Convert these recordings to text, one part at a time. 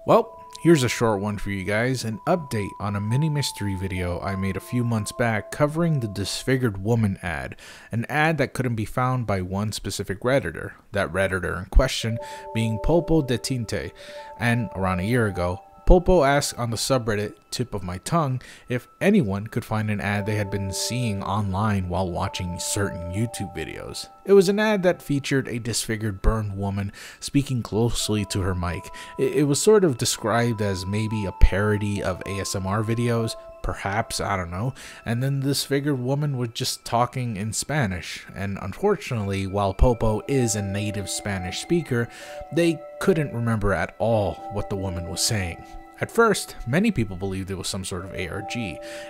Well, here's a short one for you guys, an update on a mini mystery video I made a few months back covering the Disfigured woman ad, an ad that couldn't be found by one specific Redditor, that Redditor in question being Polpo de Tinte, and around a year ago, Polpo asked on the subreddit Tip of My Tongue if anyone could find an ad they had been seeing online while watching certain YouTube videos. It was an ad that featured a disfigured burned woman speaking closely to her mic. It was sort of described as maybe a parody of ASMR videos, perhaps, I don't know, and then the disfigured woman was just talking in Spanish, and unfortunately, while Popo is a native Spanish speaker, they couldn't remember at all what the woman was saying. At first, many people believed it was some sort of ARG.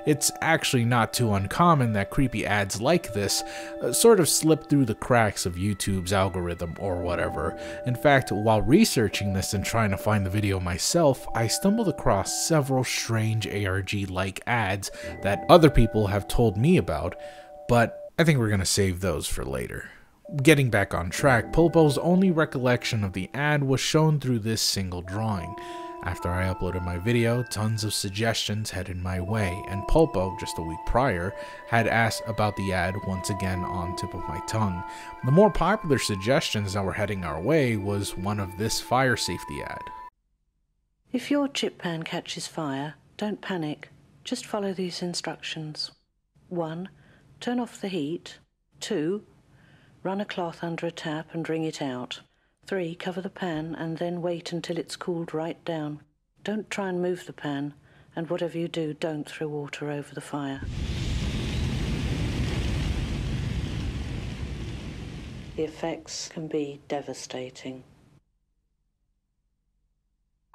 It's actually not too uncommon that creepy ads like this sort of slip through the cracks of YouTube's algorithm or whatever. In fact, while researching this and trying to find the video myself, I stumbled across several strange ARG-like ads that other people have told me about, but I think we're gonna save those for later. Getting back on track, Polpo's only recollection of the ad was shown through this single drawing. After I uploaded my video, tons of suggestions headed my way, and Polpo, just a week prior, had asked about the ad once again on Tip of My Tongue. The more popular suggestions that were heading our way was one of this fire safety ad. If your chip pan catches fire, don't panic. Just follow these instructions. 1. Turn off the heat. 2. Run a cloth under a tap and wring it out. 3. Cover the pan and then wait until it's cooled right down. Don't try and move the pan, and whatever you do, don't throw water over the fire. The effects can be devastating.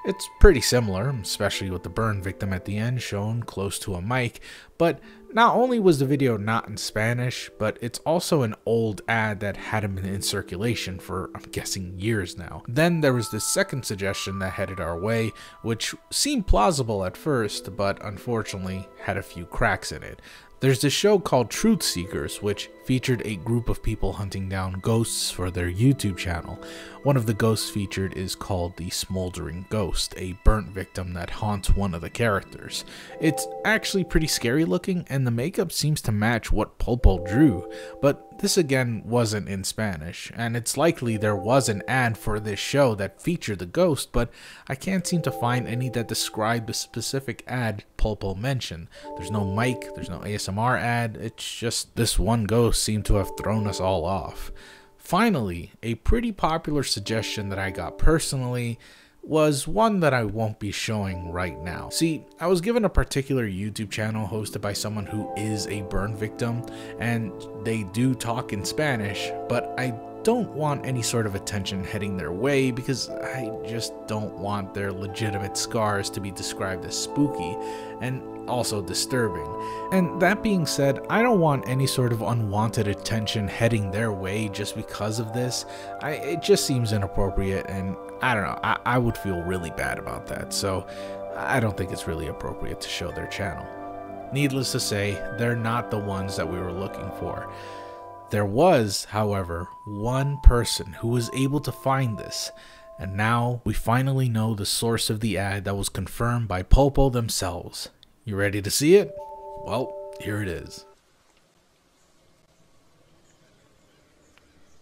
It's pretty similar, especially with the burn victim at the end shown close to a mic, but not only was the video not in Spanish, but it's also an old ad that hadn't been in circulation for, I'm guessing, years now. Then there was this second suggestion that headed our way, which seemed plausible at first, but unfortunately had a few cracks in it. There's this show called Truth Seekers, which featured a group of people hunting down ghosts for their YouTube channel. One of the ghosts featured is called the Smoldering Ghost, a burnt victim that haunts one of the characters. It's actually pretty scary looking, and the makeup seems to match what Polpo drew, but this again wasn't in Spanish, and it's likely there was an ad for this show that featured the ghost, but I can't seem to find any that describe the specific ad Polpo mentioned. There's no mic, there's no ASMR ad, it's just this one ghost seemed to have thrown us all off. Finally, a pretty popular suggestion that I got personally was one that I won't be showing right now. See, I was given a particular YouTube channel hosted by someone who is a burn victim, and they do talk in Spanish, but I don't want any sort of attention heading their way because I just don't want their legitimate scars to be described as spooky and also disturbing. And that being said, I don't want any sort of unwanted attention heading their way just because of this. It just seems inappropriate, and I don't know, I would feel really bad about that, so I don't think it's really appropriate to show their channel. Needless to say, they're not the ones that we were looking for. There was, however, one person who was able to find this, and now we finally know the source of the ad that was confirmed by Polpo themselves. You ready to see it? Well, here it is.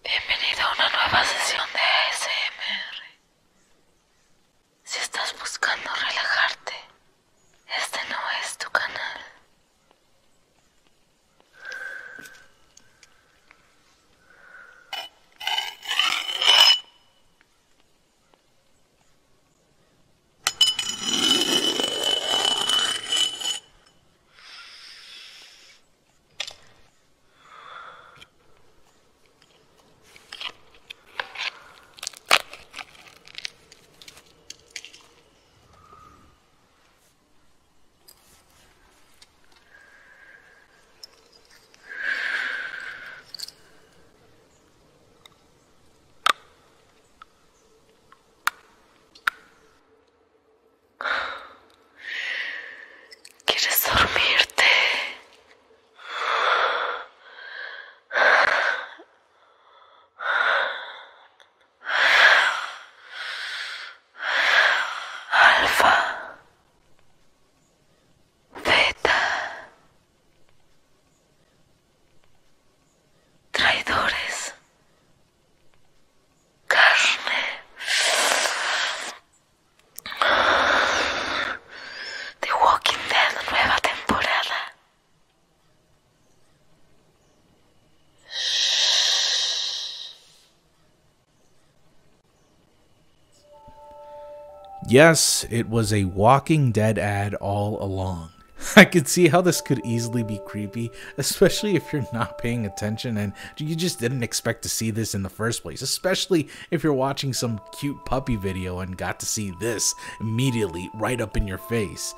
Bienvenido a una nueva sesión de ASMR. Si estás buscando relajarte, este no es tu canal. Yes, it was a Walking Dead ad all along. I could see how this could easily be creepy, especially if you're not paying attention and you just didn't expect to see this in the first place, especially if you're watching some cute puppy video and got to see this immediately right up in your face.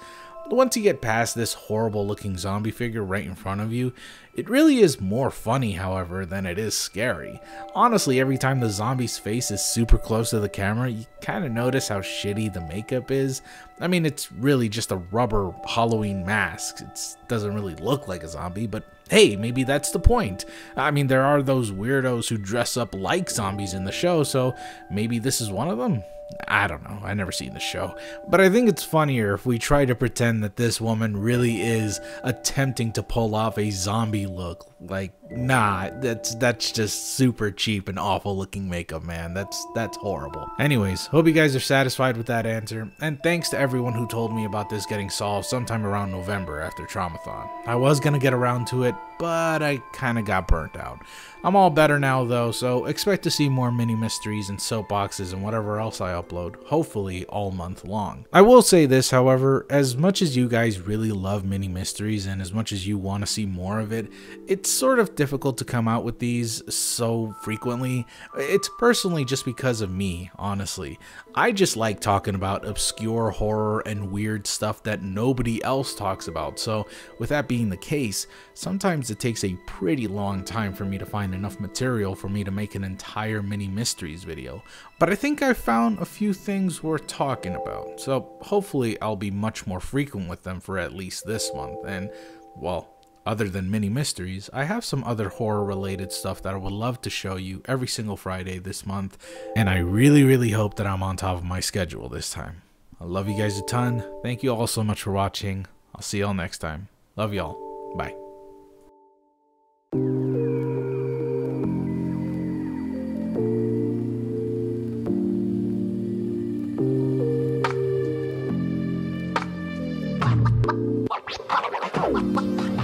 Once you get past this horrible looking zombie figure right in front of you, it really is more funny, however, than it is scary. Honestly, every time the zombie's face is super close to the camera, you kind of notice how shitty the makeup is. I mean, it's really just a rubber Halloween mask. It doesn't really look like a zombie, but hey, maybe that's the point. I mean, there are those weirdos who dress up like zombies in the show, so maybe this is one of them? I don't know, I never seen the show, but I think it's funnier if we try to pretend that this woman really is attempting to pull off a zombie look. Like, nah, that's just super cheap and awful looking makeup, man. That's horrible. Anyways, hope you guys are satisfied with that answer, and thanks to everyone who told me about this getting solved sometime around November after Traumathon. I was gonna get around to it, but I kinda got burnt out. I'm all better now though, so expect to see more mini mysteries and soapboxes and whatever else I upload, hopefully all month long. I will say this, however, as much as you guys really love mini mysteries and as much as you want to see more of it, it's sort of difficult to come out with these so frequently. It's personally just because of me, honestly. I just like talking about obscure horror and weird stuff that nobody else talks about, so with that being the case, sometimes it takes a pretty long time for me to find enough material for me to make an entire mini mysteries video, but I think I found a few things worth talking about, so hopefully I'll be much more frequent with them for at least this month. And well, other than mini mysteries, I have some other horror related stuff that I would love to show you every single Friday this month, and I really hope that I'm on top of my schedule this time. I love you guys a ton. Thank you all so much for watching. I'll see y'all next time. Love y'all. Bye. What?